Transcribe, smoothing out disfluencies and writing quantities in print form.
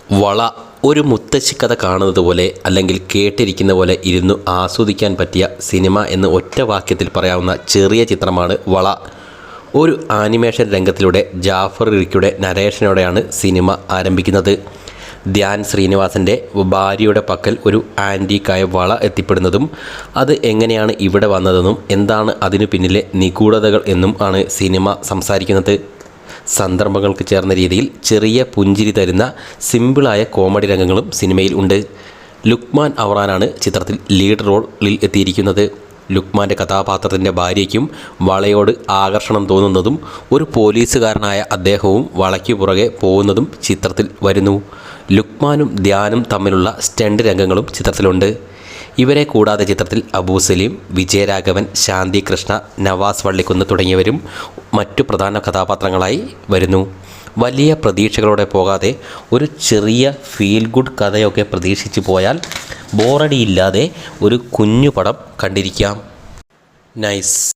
വള ഒരു മുത്തശ്ശിക്കഥ കാണുന്നത് പോലെ അല്ലെങ്കിൽ കേട്ടിരിക്കുന്ന പോലെ ഇരുന്നു ആസ്വദിക്കാൻ പറ്റിയ സിനിമ എന്ന് ഒറ്റ വാക്യത്തിൽ പറയാവുന്ന ചെറിയ ചിത്രമാണ് വള. ഒരു ആനിമേഷൻ രംഗത്തിലൂടെ ജാഫർ ഇടുക്കിയുടെ നരേഷനോടെയാണ് സിനിമ ആരംഭിക്കുന്നത്. ധ്യാൻ ശ്രീനിവാസൻ്റെ ഭാര്യയുടെ പക്കൽ ഒരു ആൻറ്റീക്കായ വള എത്തിപ്പെടുന്നതും അത് എങ്ങനെയാണ് ഇവിടെ വന്നതെന്നും എന്താണ് അതിനു പിന്നിലെ നിഗൂഢതകൾ എന്നും ആണ് സിനിമ സംസാരിക്കുന്നത്. സന്ദർഭങ്ങൾക്ക് ചേർന്ന രീതിയിൽ ചെറിയ പുഞ്ചിരി തരുന്ന സിമ്പിളായ കോമഡി രംഗങ്ങളും സിനിമയിൽ ഉണ്ട്. ലുക്മാൻ അവറാനാണ് ചിത്രത്തിൽ ലീഡ് റോളിൽ എത്തിയിരിക്കുന്നത്. ലുക്മാൻ്റെ കഥാപാത്രത്തിൻ്റെ ഭാര്യയ്ക്കും വളയോട് ആകർഷണം തോന്നുന്നതും ഒരു പോലീസുകാരനായ അദ്ദേഹവും വളയ്ക്ക് പുറകെ പോകുന്നതും ചിത്രത്തിൽ വരുന്നു. ലുക്മാനും ധ്യാനും തമ്മിലുള്ള സ്റ്റണ്ട് രംഗങ്ങളും ചിത്രത്തിലുണ്ട്. ഇവരെ കൂടാതെ ചിത്രത്തിൽ അബൂ സലീം, വിജയരാഘവൻ, ശാന്തി കൃഷ്ണ, നവാസ് വള്ളിക്കുന്ന് തുടങ്ങിയവരും മറ്റു പ്രധാന കഥാപാത്രങ്ങളായി വരുന്നു. വലിയ പ്രതീക്ഷകളോടെ പോകാതെ ഒരു ചെറിയ ഫീൽ ഗുഡ് കഥയൊക്കെ പ്രതീക്ഷിച്ചു പോയാൽ ബോറടിയില്ലാതെ ഒരു കുഞ്ഞു പടം കണ്ടിരിക്കാം. നൈസ്.